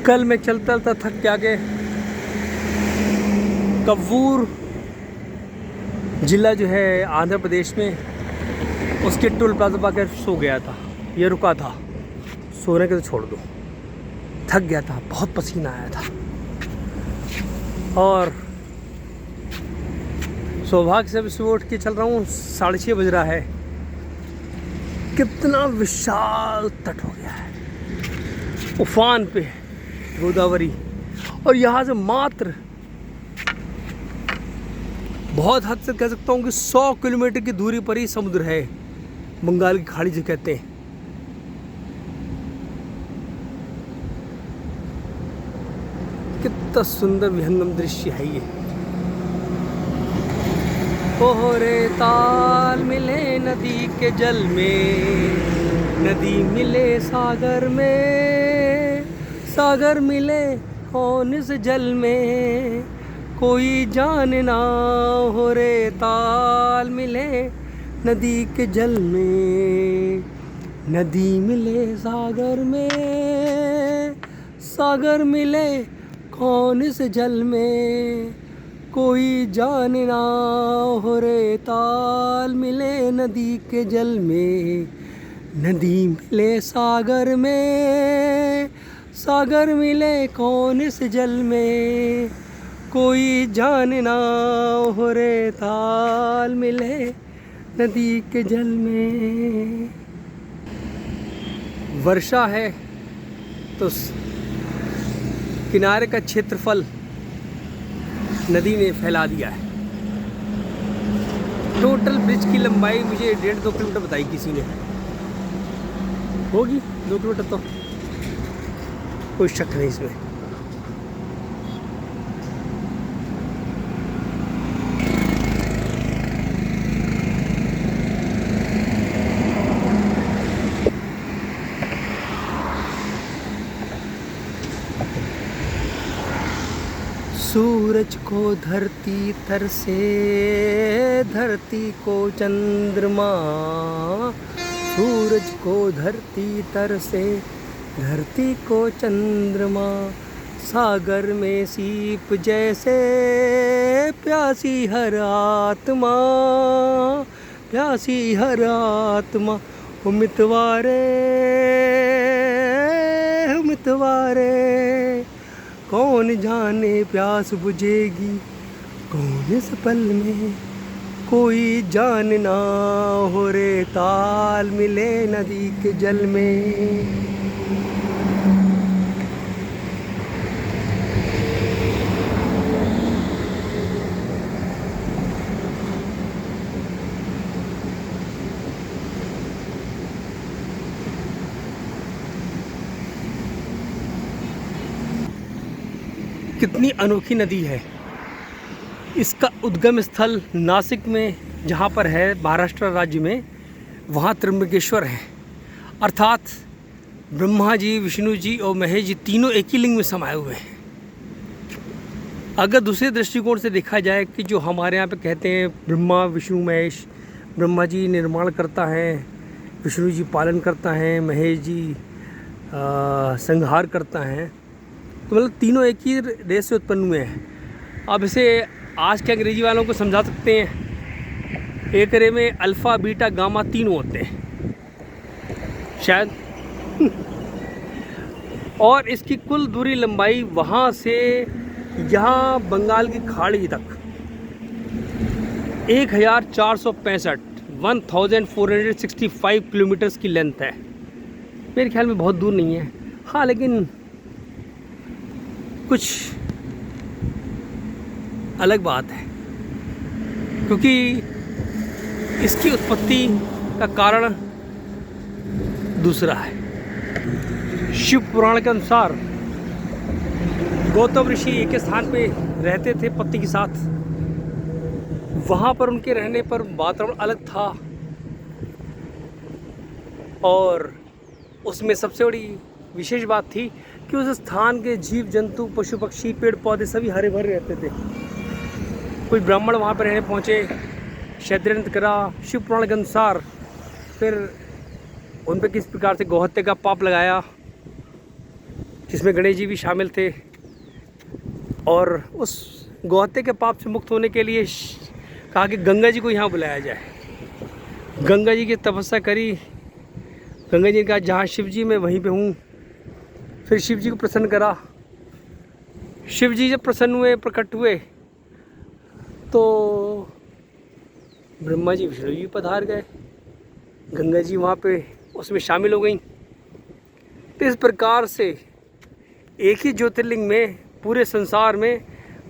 कल मैं चलता चलता थक के आगे कव्वूर ज़िला जो है आंध्र प्रदेश में, उसके टोल प्लाजा पाकर सो गया था। ये रुका था, सोने के तो छोड़ दो, थक गया था, बहुत पसीना आया था। और सौभाग्य से सुबह उठ के चल रहा हूँ, 6:30 बज रहा है। कितना विशाल तट हो गया है, उफान पे गोदावरी, और यहाँ से मात्र बहुत हद से कह सकता हूँ कि 100 किलोमीटर की दूरी पर ही समुद्र है, बंगाल की खाड़ी जो कहते हैं। कितना सुंदर विहंगम दृश्य है ये। ओहरे ताल मिले नदी के जल में, नदी मिले सागर में, सागर मिले कौन इस जल में, कोई जान ना हो रे ताल मिले नदी के जल में, नदी मिले सागर में, सागर मिले कौन इस जल में, कोई जान ना हो रे ताल मिले नदी के जल में, नदी मिले सागर में, सागर मिले कौन इस जल में, कोई जान ना हो रे ताल मिले नदी के जल में। वर्षा है तो किनारे का क्षेत्रफल नदी ने फैला दिया है। टोटल ब्रिज की लंबाई मुझे 1.5-2 किलोमीटर बताई किसी ने, होगी 2 किलोमीटर तो, कोई शक नहीं इसमें। सूरज को धरती तरसे, धरती को चंद्रमा, सूरज को धरती तरसे, धरती को चंद्रमा, सागर में सीप जैसे प्यासी हर आत्मा, प्यासी हर आत्मा, मितवारे मितवारे, कौन जाने प्यास बुझेगी कौन इस पल में, कोई जान ना हो रे ताल मिले नदी के जल में। कितनी अनोखी नदी है। इसका उद्गम स्थल नासिक में जहाँ पर है, महाराष्ट्र राज्य में, वहाँ त्र्यंबकेश्वर है। अर्थात ब्रह्मा जी, विष्णु जी और महेश जी तीनों एक ही लिंग में समाये हुए हैं। अगर दूसरे दृष्टिकोण से देखा जाए कि जो हमारे यहाँ पे कहते हैं ब्रह्मा विष्णु महेश, ब्रह्मा जी निर्माण करता है, विष्णु जी पालन करता है, महेश जी संहार करता है, तो मतलब तीनों एक ही रेस से उत्पन्न हुए हैं। अब इसे आज के अंग्रेजी वालों को समझा सकते हैं, एक रे में अल्फ़ा बीटा गामा तीनों होते हैं शायद। और इसकी कुल दूरी लंबाई वहाँ से यहाँ बंगाल की खाड़ी तक 1465 किलोमीटर्स की लेंथ है। मेरे ख्याल में बहुत दूर नहीं है, हाँ, लेकिन कुछ अलग बात है, क्योंकि इसकी उत्पत्ति का कारण दूसरा है। शिव पुराण के अनुसार गौतम ऋषि एक स्थान पे रहते थे पत्नी के साथ। वहाँ पर उनके रहने पर वातावरण अलग था, और उसमें सबसे बड़ी विशेष बात थी कि उस स्थान के जीव जंतु, पशु पक्षी, पेड़ पौधे सभी हरे भरे रहते थे। कोई ब्राह्मण वहाँ पर रहने पहुँचे, षड्यंत्र करा शिव पुराण के अनुसार, फिर उन पर किस प्रकार से गौहत्या का पाप लगाया, जिसमें गणेश जी भी शामिल थे। और उस गौहत्या के पाप से मुक्त होने के लिए कहा कि गंगा जी को यहाँ बुलाया जाए। गंगा जी की तपस्या करी। गंगा जी ने कहा जहाँ शिव जी मैं वहीं पे हूँ। फिर शिव जी को प्रसन्न करा। शिव जी जब प्रसन्न हुए, प्रकट हुए, तो ब्रह्मा जी विष्णु जी पधार गए। गंगा जी वहाँ पे उसमें शामिल हो गई। तो इस प्रकार से एक ही ज्योतिर्लिंग में पूरे संसार में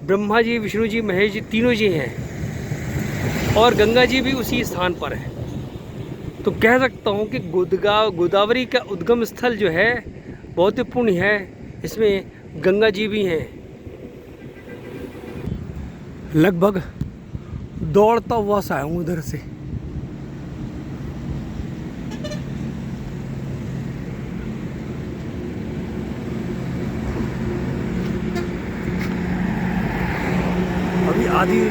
ब्रह्मा जी, विष्णु जी, महेश जी तीनों जी हैं और गंगा जी भी उसी स्थान पर है। तो कह सकता हूँ कि गोदावरी का उद्गम स्थल जो है बहुत ही पुण्य है। इसमें गंगा जी भी हैं। लगभग दौड़ता हुआ सा हूँ उधर से। अभी आधी